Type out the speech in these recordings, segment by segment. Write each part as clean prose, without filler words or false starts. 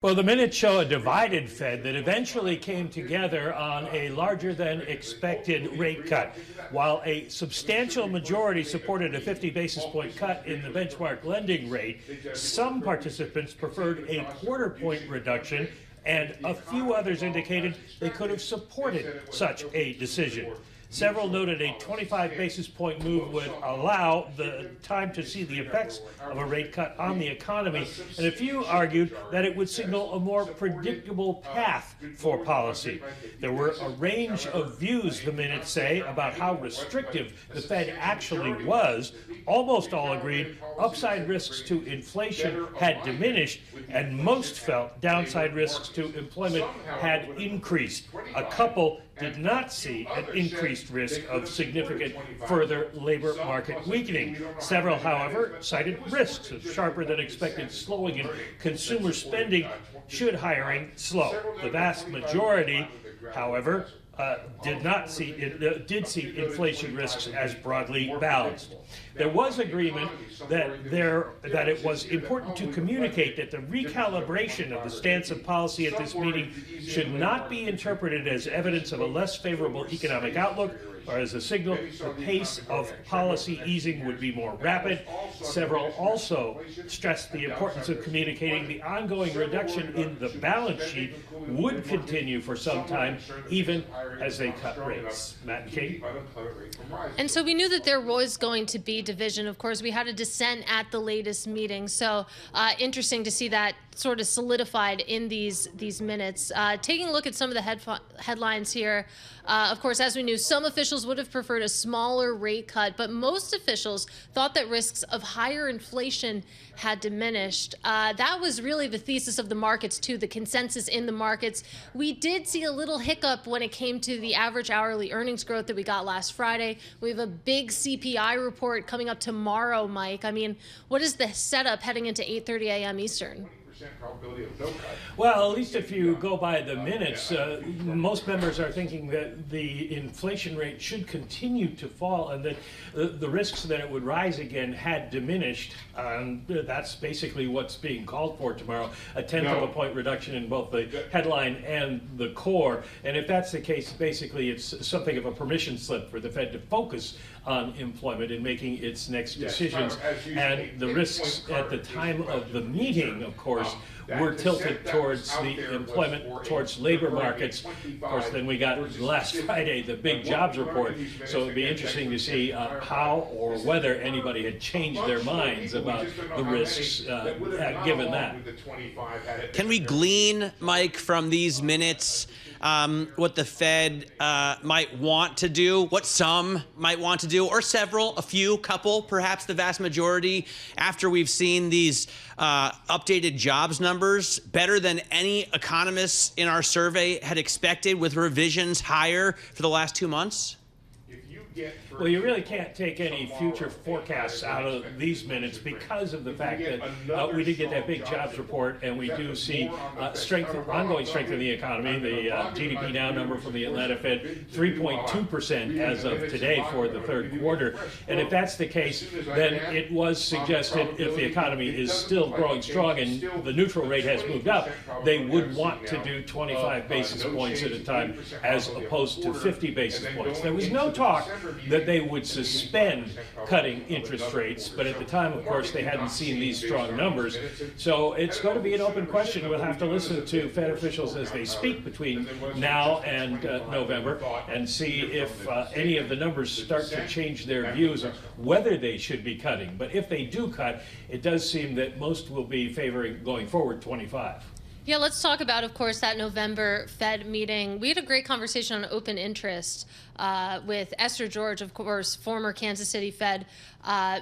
Well, the minutes show a divided Fed that eventually came together on a larger than expected rate cut. While a substantial majority supported a 50 basis point cut in the benchmark lending rate, some participants preferred a quarter-point reduction, and a few others indicated they could have supported such a decision. Several noted a 25 basis point move would allow the time to see the effects of a rate cut on the economy, and a few argued that it would signal a more predictable path for policy. There were a range of views, the minutes say, about how restrictive the Fed actually was. Almost all agreed upside risks to inflation had diminished, and most felt downside risks to employment had increased. A couple did not see an increased risk of significant further labor market weakening. Several, however, cited risks of sharper than expected slowing in consumer spending should hiring slow. The vast majority, however, did see inflation risks as broadly balanced. There was agreement that it was important to communicate that the recalibration of the stance of policy at this meeting should not be interpreted as evidence of a less favorable economic outlook or as a signal the pace of policy easing would be more rapid. Several also stressed the importance of communicating the ongoing reduction in the balance sheet would continue for some time, even as they cut rates. Matt and Kate? And so we knew that there was going to be division. Of course, we had a dissent at the latest meeting. So interesting to see that sort of solidified in these minutes. Taking a look at some of the headlines here, of course, as we knew, some officials would have preferred a smaller rate cut, but most officials thought that risks of higher inflation had diminished. That was really the thesis of the markets, too, the consensus in the markets. We did see a little hiccup when it came to the average hourly earnings growth that we got last Friday. We have a big CPI report coming up tomorrow, Mike. I mean, what is the setup heading into 8:30 a.m. Eastern? Well, at least if you go by the minutes, most members are thinking that the inflation rate should continue to fall and that the risks that it would rise again had diminished. That's basically what's being called for tomorrow, a tenth of a point reduction in both the headline and the core. And if that's the case, basically it's something of a permission slip for the Fed to focus on employment in making its next decisions. And the risks at the time of the meeting, of course, were tilted towards the employment, towards labor markets. Of course, then we got last Friday the big jobs report. So it'd be interesting to see how or whether anybody had changed their minds about the risks given that. Can we glean, Mike, from these minutes what the Fed might want to do, what some might want to do, or several, a few, couple, perhaps the vast majority, after we've seen these updated jobs numbers, better than any economists in our survey had expected, with revisions higher for the last 2 months? Well, you really can't take any future forecasts out of these minutes because of the fact that we did get that big jobs report, and we do see ongoing strength in the economy. The GDP Now number from the Atlanta Fed, 3.2% as of today for the third quarter. And if that's the case, then it was suggested if the economy is still growing strong and the neutral rate has moved up, they would want to do 25 basis points at a time as opposed to 50 basis points. There was no talk that they would suspend cutting interest rates, but at the time, of course, they hadn't seen these strong numbers. So it's going to be an open question. We'll have to listen to Fed officials as they speak between now and November and see if any of the numbers start to change their views on whether they should be cutting. But if they do cut, it does seem that most will be favoring going forward 25. Yeah, let's talk about, of course, that November Fed meeting. We had a great conversation on open interest with Esther George, of course, former Kansas City Fed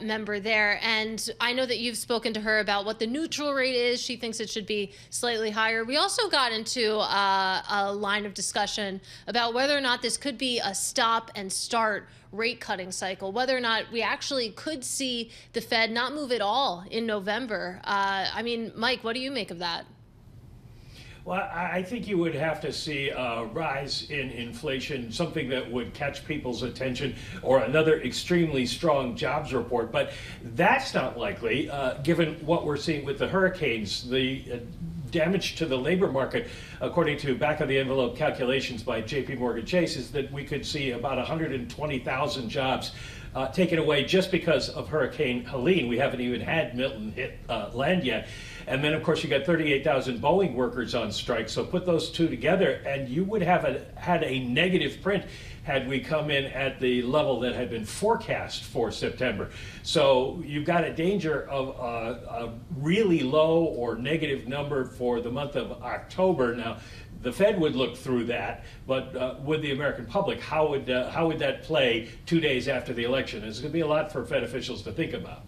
member there. And I know that you've spoken to her about what the neutral rate is. She thinks it should be slightly higher. We also got into a line of discussion about whether or not this could be a stop and start rate cutting cycle, whether or not we actually could see the Fed not move at all in November. I mean, Mike, what do you make of that? Well, I think you would have to see a rise in inflation, something that would catch people's attention, or another extremely strong jobs report. But that's not likely, given what we're seeing with the hurricanes. The damage to the labor market, according to back-of-the-envelope calculations by J.P. Morgan Chase, is that we could see about 120,000 jobs taken away just because of Hurricane Helene. We haven't even had Milton hit land yet. And then, of course, you got 38,000 Boeing workers on strike. So put those two together, and you would have had a negative print had we come in at the level that had been forecast for September. So you've got a danger of a really low or negative number for the month of October. Now, the Fed would look through that, but with the American public, how would that play 2 days after the election? It's going to be a lot for Fed officials to think about.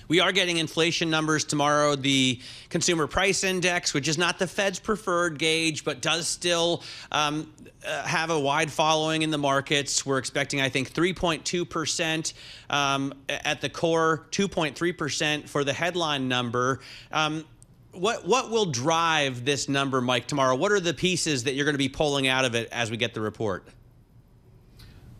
We are getting inflation numbers tomorrow. The Consumer Price Index, which is not the Fed's preferred gauge, but does still have a wide following in the markets. We're expecting, I think, 3.2% at the core, 2.3% for the headline number. What will drive this number, Mike, tomorrow? What are the pieces that you're going to be pulling out of it as we get the report?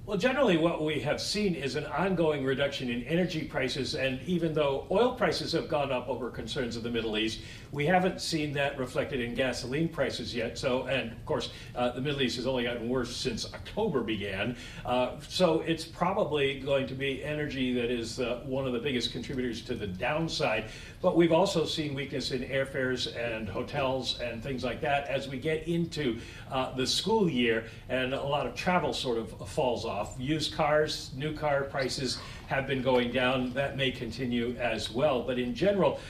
Well, generally what we have seen is an ongoing reduction in energy prices, and even though oil prices have gone up over concerns of the Middle East, we haven't seen that reflected in gasoline prices yet. So, and of course, the Middle East has only gotten worse since October began. So it's probably going to be energy that is one of the biggest contributors to the downside. But we've also seen weakness in airfares and hotels and things like that as we get into the school year, and a lot of travel sort of falls off. Used cars, new car prices have been going down. That may continue as well. But in general,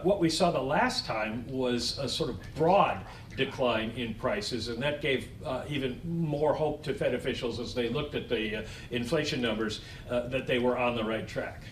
what we saw the last time was a sort of broad decline in prices, and that gave even more hope to Fed officials as they looked at the inflation numbers that they were on the right track.